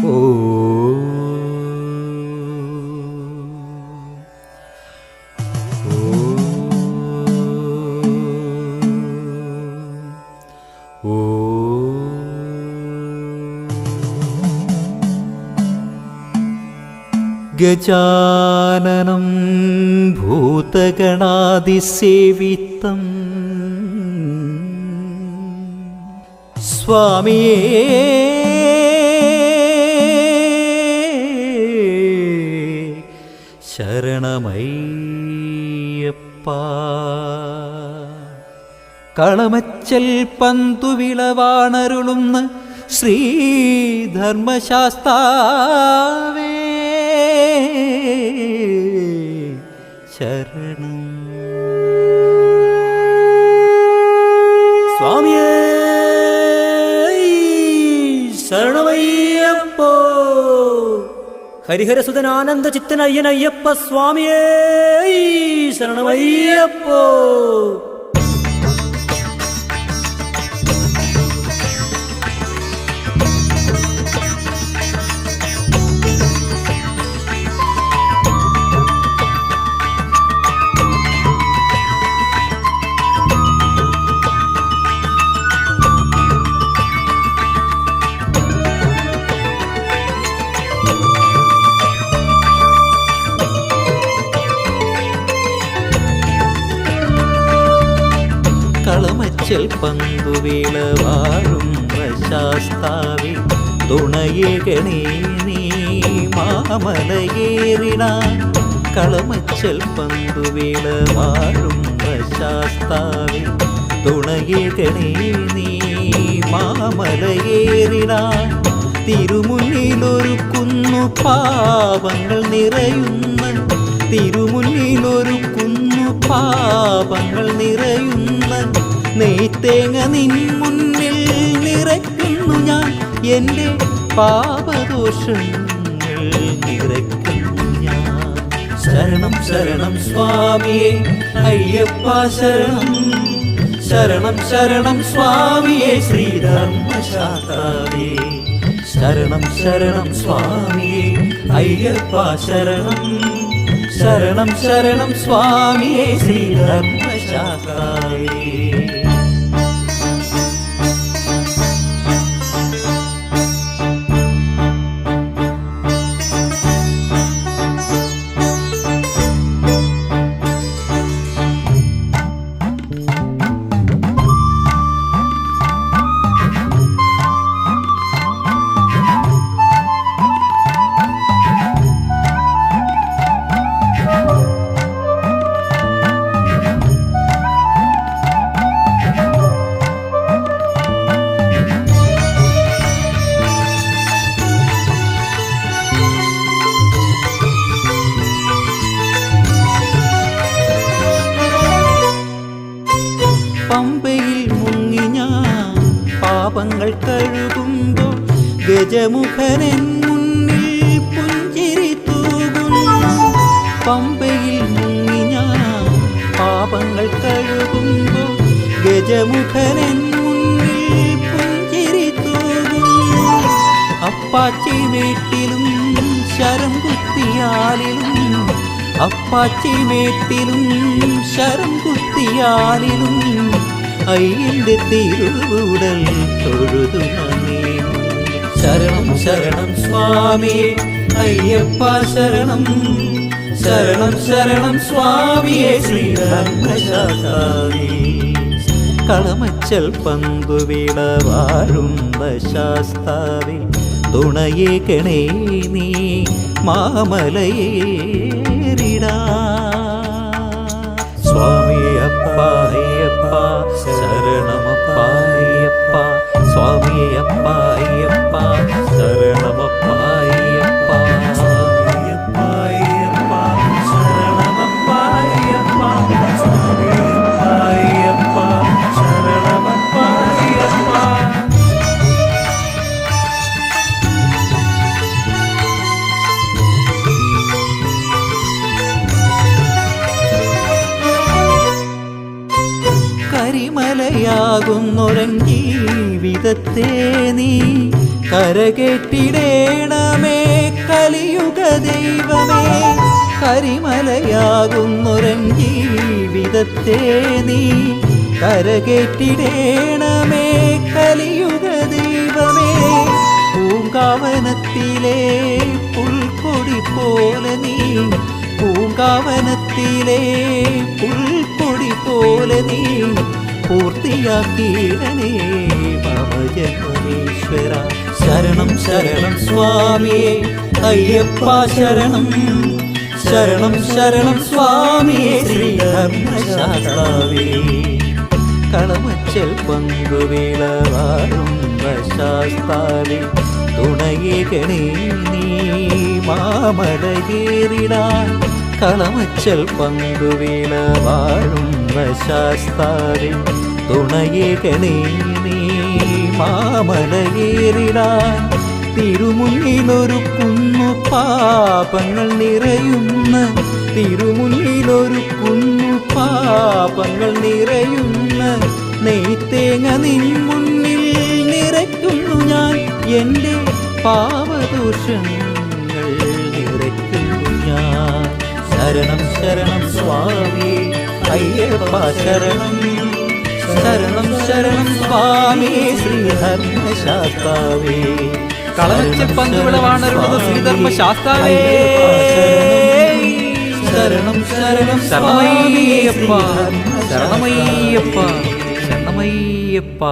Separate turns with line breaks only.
ഓ ഗജാനനം ഭൂതഗണാതിസേവിതം സ്വാമിയേ ശരണമയ്യപ്പ. കളമച്ചൽ പന്തുവിളവാണരുളുന്ന ശ്രീധർമ്മശാസ്താവേ ശരണം.
സ്വാമിയേ ശരണമയ്യപ്പോ. ഹരിഹരസുതനാനന്ദ ചിത്തനയ്യനയ്യപ്പ സ്വാമിയേ ശരണമയ്യപ്പോ.
കളമച്ചൽ പന്തുവിളവാഴും ശാസ്താവേ തുണയേകണേ നീ മാമലയേറിടാൻ. കളമച്ചൽ പന്തുവിളവാഴും ശാസ്താവേ തുണയേകണേ നീ മാമലയേറിടാൻ. തിരുമുന്നിലൊരുക്കുന്നു പാപങ്ങൾ നിറയുന്ന, തിരുമുന്നിലൊരുക്കുന്നു പാപങ്ങൾ നിറയുന്ന നെയ്ത്തേങ്ങ നിൻ മുന്നിൽ നിറയ്ക്കുന്നു ഞാൻ. എൻ്റെ പാപദോഷങ്ങൾ നിറയ്ക്കുന്നു ഞാൻ. ശരണം ശരണം സ്വാമിയേ അയ്യപ്പ ശരണം. ശരണം ശരണം സ്വാമിയേ ശ്രീധർമ്മശാസ്താവേ ശരണം. ശരണം സ്വാമിയേ അയ്യപ്പ ശരണം. ശരണം ശരണം സ്വാമിയേ ശ്രീധർമ്മശാസ്താവേ. പമ്പയിൽ മുങ്ങി ഞാൻ പാപങ്ങൾ കഴുകുമ്പോൾ ഗജമുഖനൻ മുന്നിൽ പുഞ്ചിരി തൂകുന്നു. പമ്പയിൽ മുങ്ങി ഞാൻ പാപങ്ങൾ കഴുകുമ്പോൾ ഗജമുഖനൻ മുന്നിൽ പുഞ്ചിരി തൂകുന്നു. അപ്പാച്ചി മേട്ടിലും ശരം കുത്തിയാലിലും, അപ്പാച്ചി മേട്ടിലും ശരം കുത്തിയാലിലും അയ്യന്റെ തിരുവുടൽ തൊഴുതു നന്ദി. ശരണം ശരണം സ്വാമിയേ അയ്യപ്പ ശരണം. ശരണം ശരണം സ്വാമിയേ ശ്രീധർമ്മശാസ്താവേ. കളമച്ചൽ പന്തുവിളവാഴും ശാസ്താവേ തുണയേകണേ നീ മാമലയേറിടാ. സ്വാമിയേ അപ്പ അയ്യപ്പ ശരണമപ്പ അയ്യപ്പ. സ്വാമിയേ അപ്പ അയ്യപ്പ ശരണമപ്പ അയ്യപ്പ. സ്വാമിയപ്പ അയ്യപ്പ ശരണമപ്പ അയ്യപ്പ. സ്വാമിയപ്പ അയ്യപ്പ ശരണമപ്പ അയ്യപ്പ. കരിമലയാകുന്നൊരൻ ജീവിതത്തെ നീ കരകേറ്റിടേണമേ കലിയുഗ ദൈവമേ കരിമലയാകുന്നൊരൻ ജീവിതത്തെ നീ കരകേറ്റിടേണമേ കലിയുഗ ദൈവമേ പൂങ്കാവനത്തിലെ പുൽക്കൊടി പോലെ നീ പൂങ്കാവനത്തിലെ പുൽക്കൊടി പോലെ നീ പൂർത്തിയാക്കിയിടണേ മമ ജന്മനീശ്വര ശരണം ശരണം സ്വാമിയേ അയ്യപ്പ ശരണം ശരണം ശരണം സ്വാമിയേ ശ്രീധർമ്മശാസ്താവേ കളമച്ചൽ പങ്കുവിളവാറും ശാസ്താവേ തുണയേകണേ നീ മാമലയേറിടാൻ കളമച്ചൽ പങ്കുവിളവാഴും ശാസ്താവേ തുണയേകണേ നീ മാമലയേറിടാൻ തിരുമുന്നിലൊരുക്കുന്നു പാപങ്ങൾ നിറയുന്ന തിരുമുന്നിലൊരുക്കുന്നു പാപങ്ങൾ നിറയുന്ന നെയ്ത്തേങ്ങ നിൻ മുന്നിൽ നിറയ്ക്കുന്നു ഞാൻ എൻ്റെ പാപദോഷങ്ങൾ നിറയ്ക്കുന്നു ഞാൻ ശരണം ശരണം സ്വാമി അയ്യപ്പ ശരണം ശരണം ശരണം സ്വാമി ശ്രീധർമ്മശാസ്താവേ
കളമച്ചൽ പങ്കുവിളവാണരുളുന്ന ശ്രീധർമ്മശാസ്താവേ
ശരണം ശരണം
ശരണമയ്യപ്പ ശരണമയ്യപ്പ ശരണമയ്യപ്പ